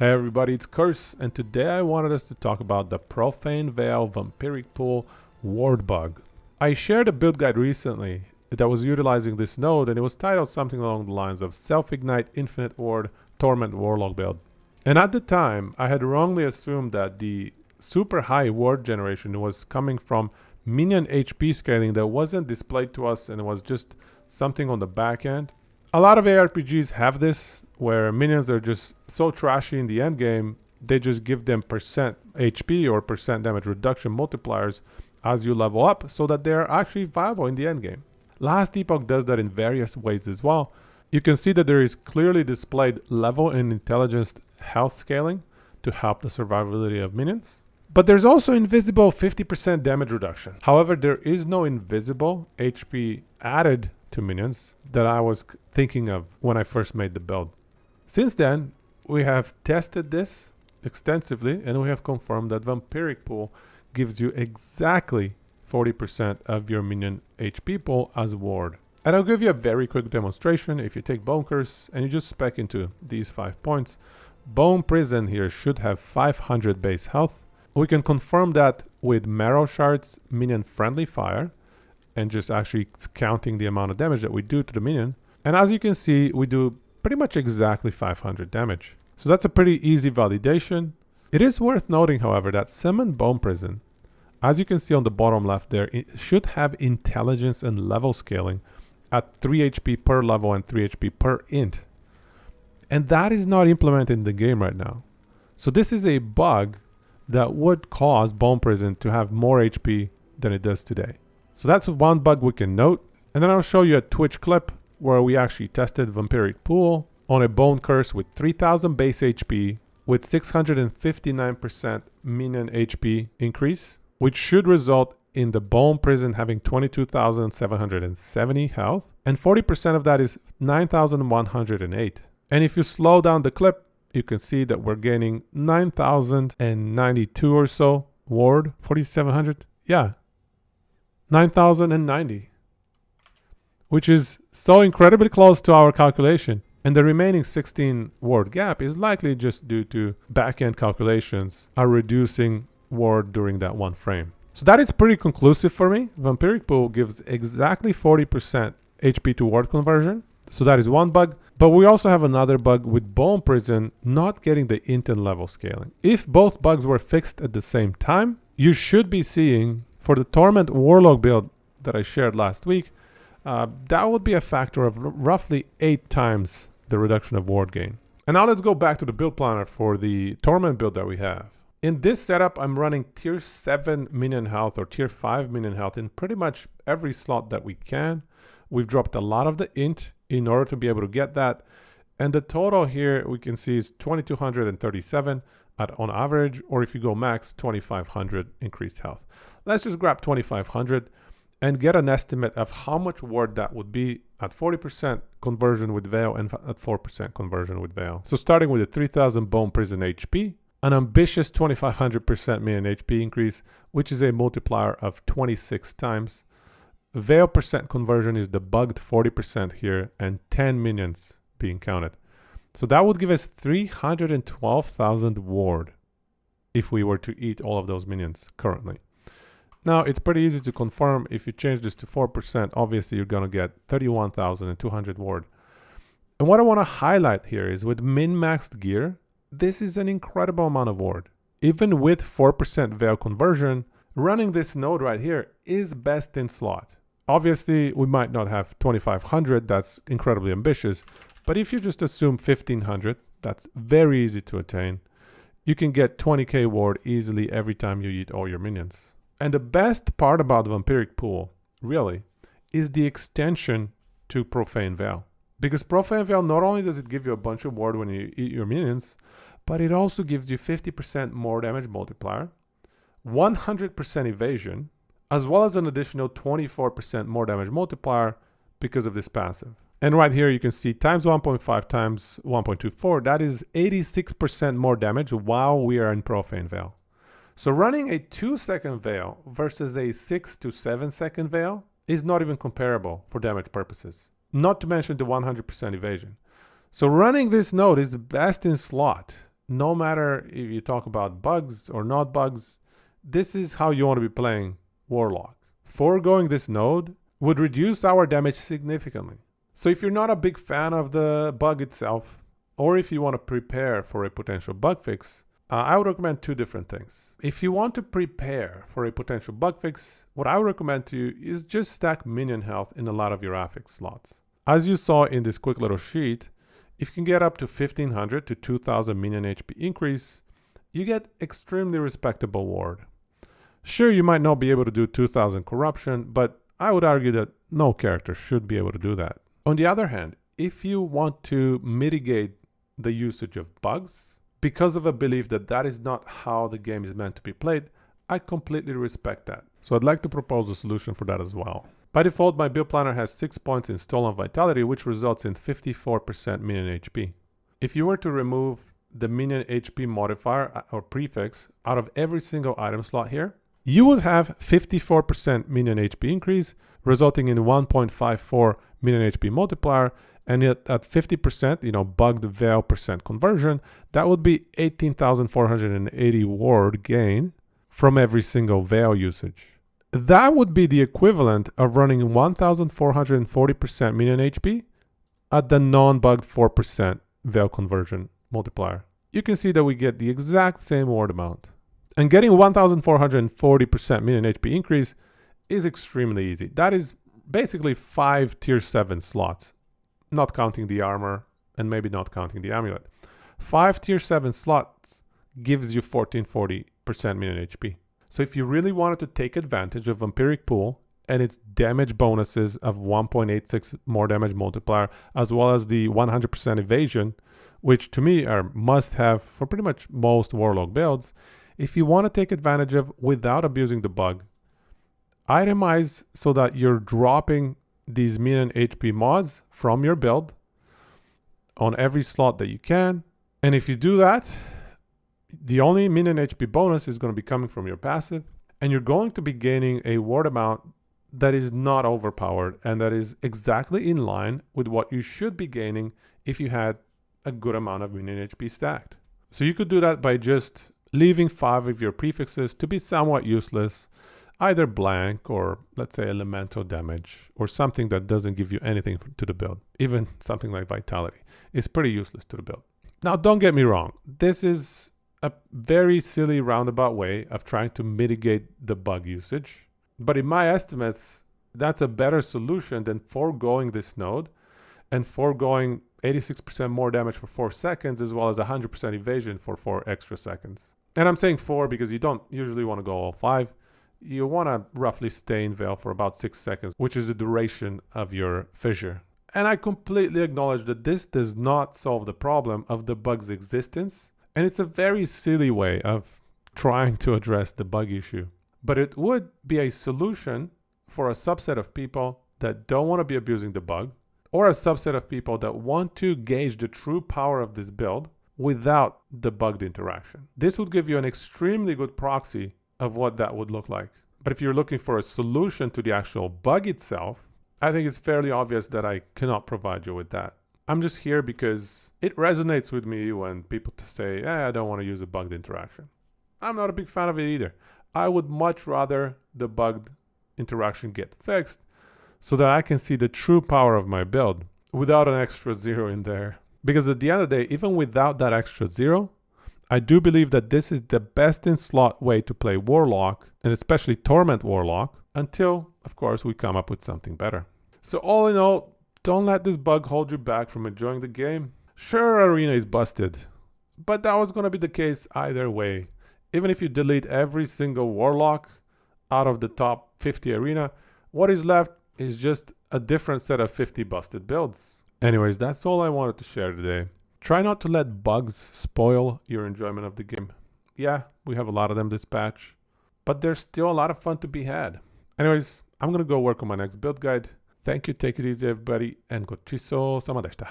Hey everybody, it's Curse, and today I wanted us to talk about the Profane Veil vampiric pool ward bug. I shared a build guide recently that was utilizing this node, and it was titled something along the lines of Self-Ignite Infinite Ward Torment Warlock build. And at the time, I had wrongly assumed that the super high ward generation was coming from minion HP scaling that wasn't displayed to us, and it was just something on the back end. A lot of ARPGs have this, where minions are just so trashy in the end game, they just give them percent HP or percent damage reduction multipliers as you level up so that they're actually viable in the end game. Last Epoch does that in various ways as well. You can see that there is clearly displayed level and intelligence health scaling to help the survivability of minions. But there's also invisible 50% damage reduction. However, there is no invisible HP added to minions that I was thinking of when I first made the build. Since then, we have tested this extensively, and we have confirmed that vampiric pool gives you exactly 40% of your minion HP pool as ward. And I'll give you a very quick demonstration. If you take Bone Curse and you just spec into these 5 points, Bone Prison here should have 500 base health. We can confirm that with Marrow Shards minion friendly fire, and just actually counting the amount of damage that we do to the minion. And as you can see, we do pretty much exactly 500 damage. So that's a pretty easy validation. It is worth noting, however, that Summon Bone Prison, as you can see on the bottom left there, it should have intelligence and level scaling at 3 HP per level and 3 HP per int. And that is not implemented in the game right now. So this is a bug that would cause Bone Prison to have more HP than it does today. So that's one bug we can note. And then I'll show you a Twitch clip where we actually tested vampiric pool on a Bone Curse with 3000 base HP with 659% minion HP increase, which should result in the Bone Prison having 22,770 health, and 40% of that is 9,108. And if you slow down the clip, you can see that we're gaining 9,092 or so ward, 4,700, yeah, 9,090, which is so incredibly close to our calculation. And the remaining 16 ward gap is likely just due to back-end calculations are reducing ward during that one frame. So that is pretty conclusive for me. Vampiric pool gives exactly 40% HP to ward conversion. So that is one bug. But we also have another bug with Bone Prison not getting the int and level scaling. If both bugs were fixed at the same time, you should be seeing, for the Torment Warlock build that I shared last week, that would be a factor of roughly 8 times the reduction of ward gain. And now let's go back to the build planner for the Torment build that we have. In this setup, I'm running tier 7 minion health or tier 5 minion health in pretty much every slot that we can. We've dropped a lot of the int in order to be able to get that. And the total here we can see is 2237 on average, or if you go max, 2500 increased health. Let's just grab 2500 and get an estimate of how much ward that would be at 40% conversion with Veil and at 4% conversion with Veil. So starting with a 3000 Bone Prison HP, an ambitious 2500% minion HP increase, which is a multiplier of 26 times. Veil percent conversion is the bugged 40% here, and 10 minions being counted. So that would give us 312,000 ward if we were to eat all of those minions currently. Now, it's pretty easy to confirm. If you change this to 4%, obviously you're going to get 31,200 ward. And what I want to highlight here is with min-maxed gear, this is an incredible amount of ward. Even with 4% Veil conversion, running this node right here is best in slot. Obviously, we might not have 2,500. That's incredibly ambitious. But if you just assume 1,500, that's very easy to attain. You can get 20k ward easily every time you eat all your minions. And the best part about vampiric pool, really, is the extension to Profane Veil. Because Profane Veil, not only does it give you a bunch of ward when you eat your minions, but it also gives you 50% more damage multiplier, 100% evasion, as well as an additional 24% more damage multiplier because of this passive. And right here you can see times 1.5 times 1.24, that is 86% more damage while we are in Profane Veil. So running a 2-second Veil versus a 6 to 7 second Veil is not even comparable for damage purposes. Not to mention the 100% evasion. So running this node is best in slot no matter if you talk about bugs or not bugs, this is how you want to be playing Warlock. Foregoing this node would reduce our damage significantly. So if you're not a big fan of the bug itself, or if you want to prepare for a potential bug fix, I would recommend two different things. If you want to prepare for a potential bug fix, what I would recommend to you is just stack minion health in a lot of your affix slots. As you saw in this quick little sheet, if you can get up to 1500 to 2000 minion HP increase, you get extremely respectable ward. Sure, you might not be able to do 2000 corruption, but I would argue that no character should be able to do that. On the other hand, if you want to mitigate the usage of bugs, because of a belief that that is not how the game is meant to be played, I completely respect that. So I'd like to propose a solution for that as well. By default, my build planner has 6 points in stolen vitality, which results in 54% minion HP. If you were to remove the minion HP modifier or prefix out of every single item slot here, you would have 54% minion HP increase, resulting in 1.54 minion HP multiplier, and yet at 50%, bugged veil percent conversion, that would be 18,480 ward gain from every single veil usage. That would be the equivalent of running 1,440% minion HP at the non-bugged 4% veil conversion multiplier. You can see that we get the exact same ward amount. And getting 1,440% minion HP increase is extremely easy. That is basically 5 tier 7 slots, not counting the armor and maybe not counting the amulet. 5 tier 7 slots gives you 1440% minion HP. So if you really wanted to take advantage of Vampiric Pool and its damage bonuses of 1.86 more damage multiplier, as well as the 100% evasion, which to me are must-have for pretty much most Warlock builds, if you want to take advantage of without abusing the bug, itemize so that you're dropping these minion HP mods from your build on every slot that you can. And if you do that, the only minion HP bonus is going to be coming from your passive, and you're going to be gaining a ward amount that is not overpowered and that is exactly in line with what you should be gaining if you had a good amount of minion HP stacked. So you could do that by just leaving 5 of your prefixes to be somewhat useless, either blank or let's say elemental damage or something that doesn't give you anything to the build. Even something like vitality is pretty useless to the build. Now don't get me wrong, this is a very silly roundabout way of trying to mitigate the bug usage, but in my estimates that's a better solution than foregoing this node and foregoing 86% more damage for 4 seconds as well as 100% evasion for 4 extra seconds. And I'm saying 4 because you don't usually want to go all 5. You want to roughly stay in Veil for about 6 seconds, which is the duration of your fissure. And I completely acknowledge that this does not solve the problem of the bug's existence, and it's a very silly way of trying to address the bug issue. But it would be a solution for a subset of people that don't want to be abusing the bug, or a subset of people that want to gauge the true power of this build without the bugged interaction. This would give you an extremely good proxy of what that would look like. But if you're looking for a solution to the actual bug itself, I think it's fairly obvious that I cannot provide you with that. I'm just here because it resonates with me when people say, I don't want to use a bugged interaction. I'm not a big fan of it either. I would much rather the bugged interaction get fixed so that I can see the true power of my build without an extra 0 in there. Because at the end of the day, even without that extra 0, I do believe that this is the best in slot way to play Warlock, and especially Torment Warlock, until, of course, we come up with something better. So all in all, don't let this bug hold you back from enjoying the game. Sure, Arena is busted, but that was going to be the case either way. Even if you delete every single Warlock out of the top 50 Arena, what is left is just a different set of 50 busted builds. Anyways, that's all I wanted to share today. Try not to let bugs spoil your enjoyment of the game. Yeah, we have a lot of them this patch, but there's still a lot of fun to be had. Anyways, I'm going to go work on my next build guide. Thank you, take it easy everybody, and gochiso sama deshita.